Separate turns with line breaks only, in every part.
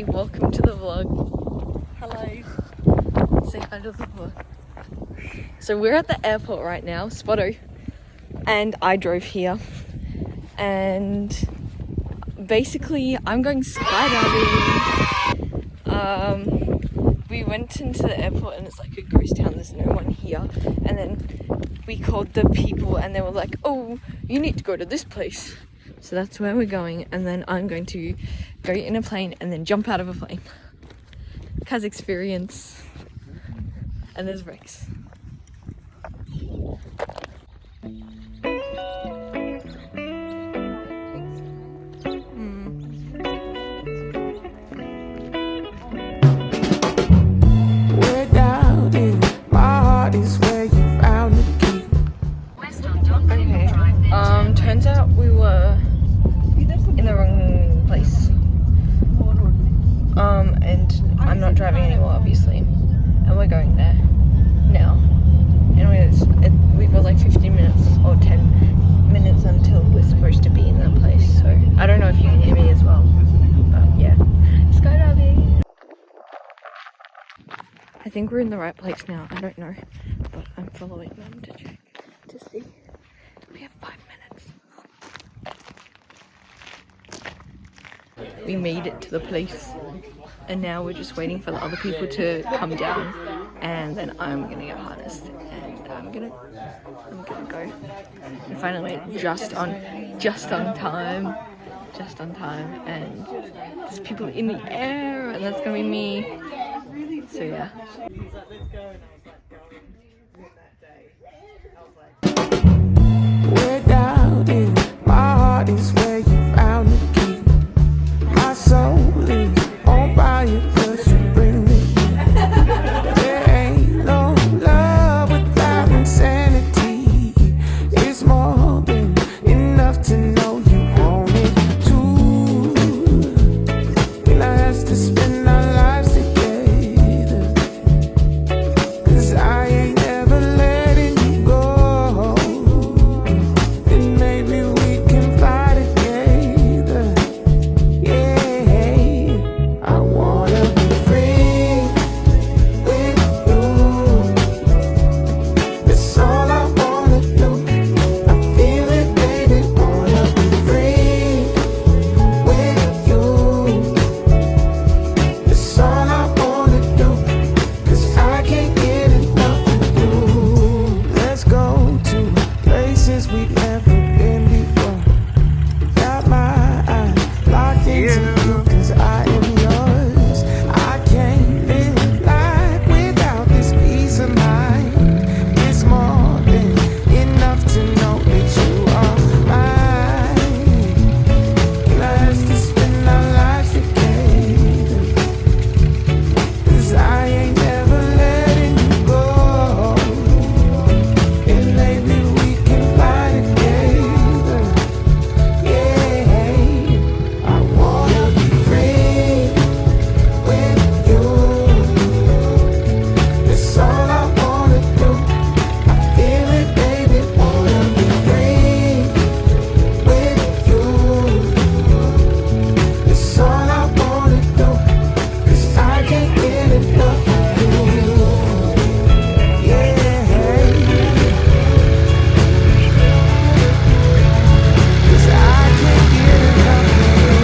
Hey, welcome to the vlog.
Hello.
Say hi to the vlog. So we're at the airport right now, Spotto, and I drove here. And basically, I'm going skydiving. We went into the airport and it's like a ghost town, there's no one here. And then we called the people and they were like, oh, you need to go to this place. So that's where we're going, and then I'm going to go in a plane and then jump out of a plane. Kaz experience. And there's Rex.
We're down in my heart is where you found the key.
Okay. Turns out we were in the wrong place. And I'm not driving anymore, obviously. And we're going there now. Anyways, we've got like 15 minutes or 10 minutes until we're supposed to be in that place. So I don't know if you can hear me as well. But yeah, skydiving. I think we're in the right place now. I don't know, but I'm following them to check to see. We have 5 minutes. We made it to the place, and now we're just waiting for the other people to come down, and then I'm gonna get harnessed, and I'm gonna go. And finally, just on time, and there's people in the air, and that's gonna be me. So yeah.
We're down in my heart is where you found the key. My soul is on fire 'cause you bring me in. There ain't no love without insanity. It's more than enough to know you want it too. And I have to spend our lives together, 'cause I ain't never letting you go. And maybe we can fly together. Yeah, I wanna be free with you. That's all I wanna do. I feel it, baby. Wanna be free with you. That's all I wanna do. 'Cause I can't get enough of you. Let's go to places we've never been before. Got my eyes locked into you 'cause I am yours. I can't live life without this peace of mind. It's more than enough to know that you are mine. And I have to spend our lives together, 'cause I ain't never letting you go. And maybe we can fly together. Yeah, I wanna be free with you. That's all I wanna do. I feel it, baby. Wanna be free with you. That's all I wanna do. 'Cause I can't get enough of you. Yeah. 'Cause I can't get enough of you.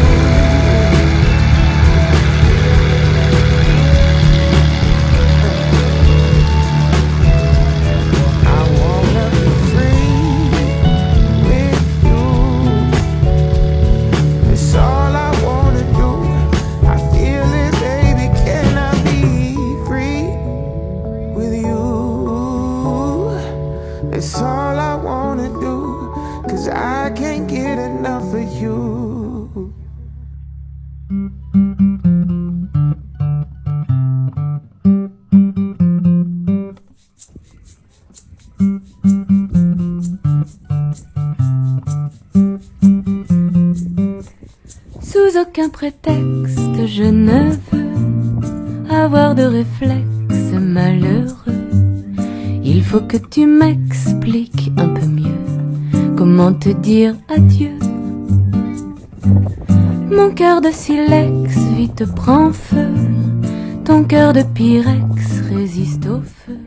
I wanna be free with you. It's all I wanna do. I feel it, baby. Can I be free with you? It's all I wanna do. 'Cause I can't get enough of you.
Sous aucun prétexte, je ne veux avoir de réflexe malheureux. Il faut que tu m'expliques un peu mieux comment te dire adieu. Mon cœur de silex vite prend feu, ton cœur de pyrex résiste au feu.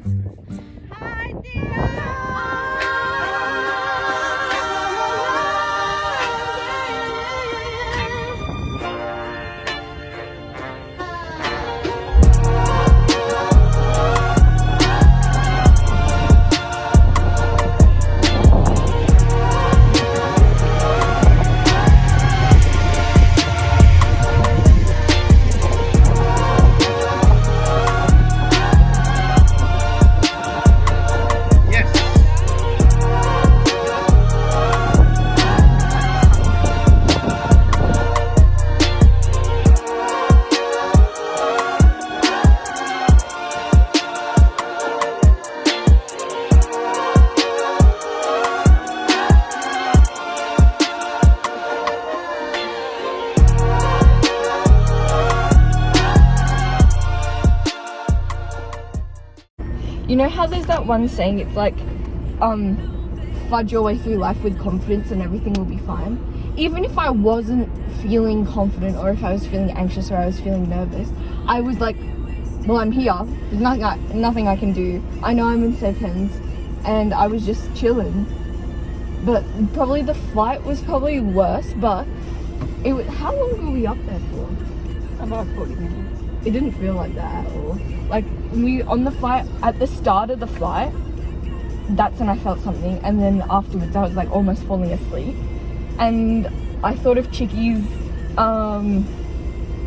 You know how there's that one saying, it's like, fudge your way through life with confidence and everything will be fine. Even if I wasn't feeling confident, or if I was feeling anxious, or I was feeling nervous, I was like, well, I'm here. There's nothing I can do. I know I'm in safe hands, and I was just chilling. But probably the flight was probably worse. But how long were we up there for?
About 40 minutes.
It didn't feel like that at all. Like, on the flight, at the start of the flight, that's when I felt something, and then afterwards I was like almost falling asleep. And I thought of Chicky's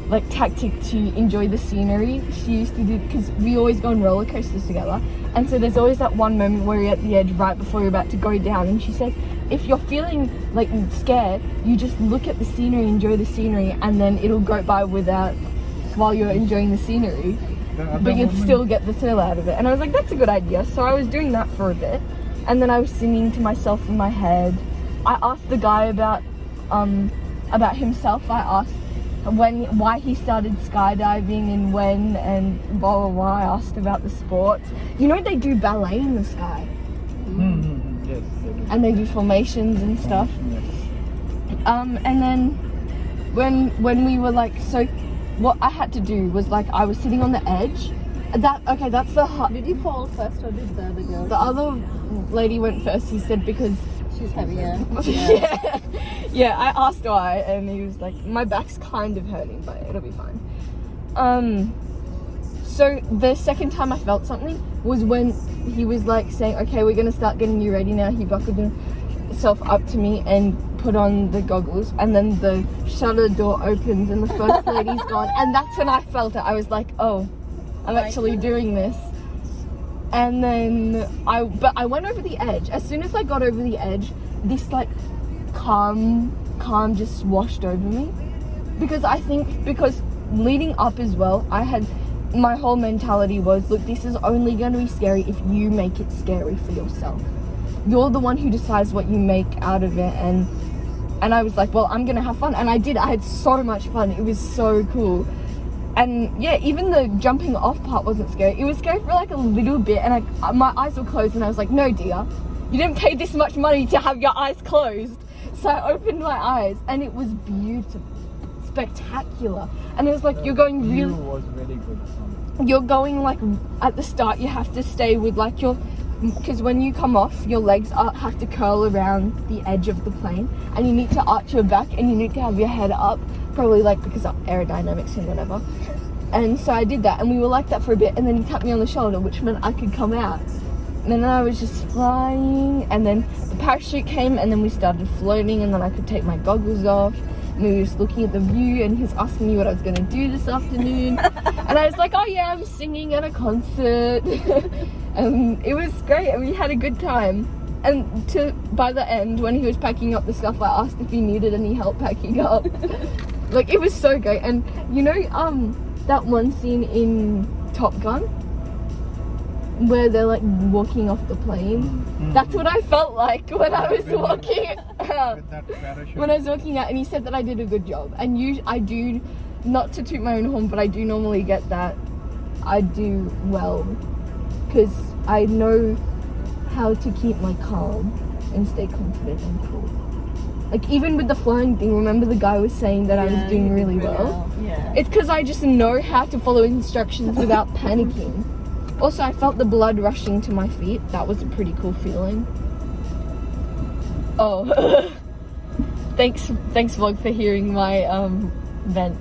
like tactic to enjoy the scenery. She used to do, because we always go on roller coasters together, and so there's always that one moment where you're at the edge right before you're about to go down, and she says if you're feeling like scared, you just look at the scenery, enjoy the scenery, and then it'll go by while you're enjoying the scenery, but you'd still get the thrill out of it. And I was like, that's a good idea. So I was doing that for a bit, and then I was singing to myself in my head. I asked the guy about himself. I asked why he started skydiving and when, and blah blah blah. I asked about the sports. You know, they do ballet in the sky.
Yes.
And they do formations and stuff. And then when we were like, so what I had to do was, like, I was sitting on the edge. That's the
Did you fall first or did the other girl?
The other lady went first. He said because
She's heavier.
yeah. I asked why, and he was like, my back's kind of hurting, but it'll be fine. So the second time I felt something was when he was like saying, okay, we're gonna start getting you ready now. He buckled himself up to me and put on the goggles, and then the shutter door opens and the first lady's gone, and that's when I felt it. I was like, oh, I'm actually doing this. And then I went over the edge. As soon as I got over the edge, this like calm just washed over me, because leading up as well, my whole mentality was, look, this is only going to be scary if you make it scary for yourself. You're the one who decides what you make out of it. And I was like, well, I'm gonna have fun. And I did. I had so much fun. It was so cool. And yeah, even the jumping off part wasn't scary. It was scary for like a little bit, and my eyes were closed, and I was like, no dear, you didn't pay this much money to have your eyes closed. So I opened my eyes, and it was beautiful, spectacular. And it was like, you're going really...
View was very good.
You're going like, at the start, you have to stay with like because when you come off, your legs have to curl around the edge of the plane, and you need to arch your back, and you need to have your head up, probably like because of aerodynamics and whatever. And so I did that, and we were like that for a bit, and then he tapped me on the shoulder, which meant I could come out. And then I was just flying, and then the parachute came, and then we started floating, and then I could take my goggles off. And we were just looking at the view, and he was asking me what I was going to do this afternoon. And I was like, oh yeah, I'm singing at a concert. And it was great, and we had a good time. And by the end, when he was packing up the stuff, I asked if he needed any help packing up. Like, it was so great. And you know, that one scene in Top Gun where they're like walking off the plane? That's what I felt like when I was walking when I was walking out. And he said that I did a good job, and I do, not to toot my own horn, but I do normally get that I do well, because I know how to keep my calm and stay confident and cool. Like even with the flying thing, remember the guy was saying that I was doing really well?
Yeah.
It's because I just know how to follow instructions without panicking. Also, I felt the blood rushing to my feet. That was a pretty cool feeling. Oh, thanks vlog for hearing my vent.